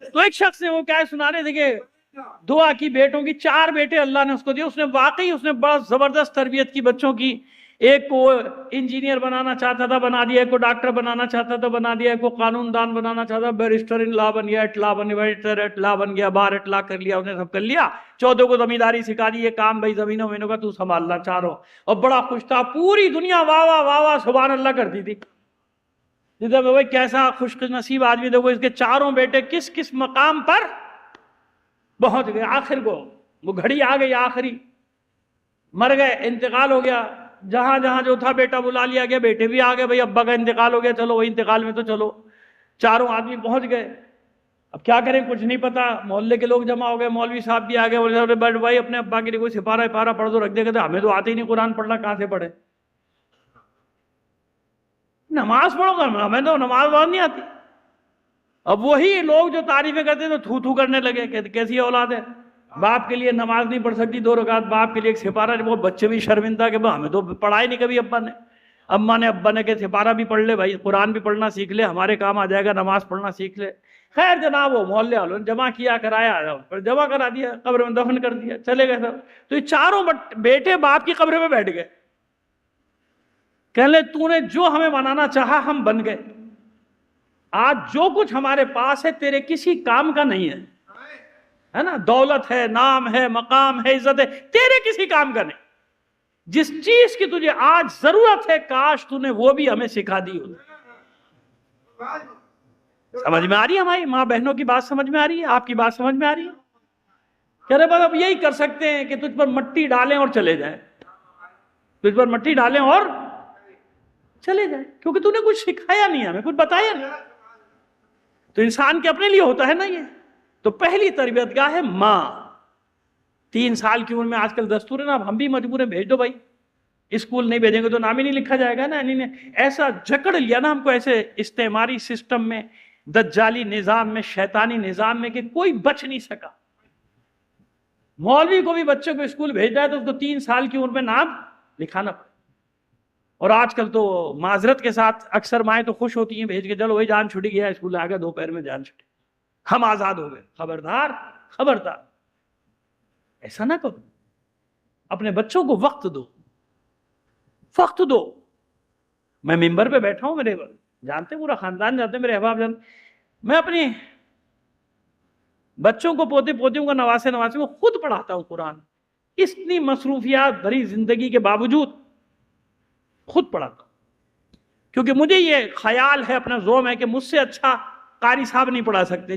تو ایک شخص نے وہ کیا ہے سنا رہے تھے کہ دعا کی بیٹوں کی 4 بیٹے اللہ نے اس کو دیے. اس نے واقعی بڑا زبردست تربیت کی بچوں کی. ایک کو انجینئر بنانا چاہتا تھا, بنا دیا. ایک کو ڈاکٹر بنانا چاہتا تھا, بنا دیا. ایک کو قانون دان بنانا چاہتا تھا, بیرسٹر ان لا بن گیا, اٹلا بن گیا, اٹلا بن گیا, بار اٹلا کر لیا, اس نے سب کر لیا. 14 کو زمینداری سکھا دی, یہ کام بھائی زمینوں مینوں کا تو سنبھالنا چاروں. اور بڑا خوش تھا, پوری دنیا واہ واہ واہ واہ سبحان اللہ کرتی تھی. بھائی کیسا خوش نصیب آدمی. دیکھو اس کے 4 بیٹے کس کس مقام پر پہنچ گئے. آخر کو وہ گھڑی آ گئی, آخری مر گئے, انتقال ہو گیا. جہاں جہاں جو تھا بیٹا بلا لیا گیا, بیٹے بھی آ گئے, بھائی ابا کا انتقال ہو گیا, چلو وہی انتقال میں تو چلو. 4 آدمی پہنچ گئے. اب کیا کریں, کچھ نہیں پتا. محلے کے لوگ جمع ہو گئے, مولوی صاحب بھی آ گئے. بولے بٹ بھائی اپنے ابا کے لیے کوئی سپارہ پڑھ دو, رکھ دے. کہتے ہمیں تو آتے ہی نہیں قرآن پڑھنا, کہاں سے پڑھے. نماز پڑھو گا, ہمیں تو نماز پڑھنے نہیں آتی. اب وہی لوگ جو تعریفیں کرتے تو تھو تھو کرنے لگے کہ کیسی اولاد ہے, باپ کے لیے نماز نہیں پڑھ سکتی 2 رکعت, باپ کے لیے ایک سپارہ. وہ بچے بھی شرمندہ کہ ہمیں تو پڑھائی نہیں کبھی ابا نے. اماں نے ابا نے کہ سپارہ بھی پڑھ لے بھائی, قرآن بھی پڑھنا سیکھ لے, ہمارے کام آ جائے گا, نماز پڑھنا سیکھ لے. خیر جناب وہ محلے والوں نے جمع کیا, کرایا, جمع کرا دیا, قبر میں دفن کر دیا, چلے گئے سب. تو یہ 4 بیٹے باپ کی قبر میں بیٹھ گئے. کہنے لے تو نے جو ہمیں بنانا چاہا ہم بن گئے, آج جو کچھ ہمارے پاس ہے تیرے کسی کام کا نہیں ہے نا. دولت ہے, نام ہے, مقام ہے, عزت ہے, تیرے کسی کام کا نہیں. جس چیز کی تجھے آج ضرورت ہے کاش تو نے وہ بھی ہمیں سکھا دی ہو. سمجھ میں آ رہی ہے ہماری ماں بہنوں کی بات, سمجھ میں آ رہی ہے, آپ کی بات سمجھ میں آ رہی ہے. کہہ رہے بس اب یہی کر سکتے ہیں کہ تجھ پر مٹی ڈالیں اور چلے جائیں, تجھ پر مٹی ڈالیں اور چلے جائیں, کیونکہ تو نے کچھ سکھایا نہیں, ہمیں کچھ بتایا نہیں. تو انسان کے اپنے لیے ہوتا ہے نا یہ. تو پہلی تربیت گاہ ہے ماں. 3 سال کی عمر میں آج کل دستور ہے نا, اب ہم بھی مجبور ہیں بھیج دو بھائی, اسکول نہیں بھیجیں گے تو نام ہی نہیں لکھا جائے گا نا. ایسا جکڑ لیا نا ہم کو ایسے استعماری سسٹم میں, دجالی نظام میں, شیطانی نظام میں, کہ کوئی بچ نہیں سکا. مولوی کو بھی بچے کو اسکول بھیجنا ہے تو اس کو 3 سال کی عمر میں نام لکھانا پڑے. اور آج کل تو معذرت کے ساتھ اکثر مائیں تو خوش ہوتی ہیں بھیج کے, چلو وہی جان چھٹی گیا, اسکول آ گیا, دوپہر میں جان چھٹی, ہم آزاد ہو گئے. خبردار خبردار, ایسا نہ کرو. اپنے بچوں کو وقت دو, وقت دو. میں ممبر پہ بیٹھا ہوں, میرے جانتے پورا خاندان جانتے, میرے احباب جانتے, میں اپنی بچوں کو, پوتے پوتیوں کو, نواسے کو خود پڑھاتا ہوں قرآن. اتنی مصروفیات بھری زندگی کے باوجود خود پڑھاتا ہوں, کیونکہ مجھے یہ خیال ہے, اپنا زوم ہے کہ مجھ سے اچھا قاری صاحب نہیں پڑھا سکتے.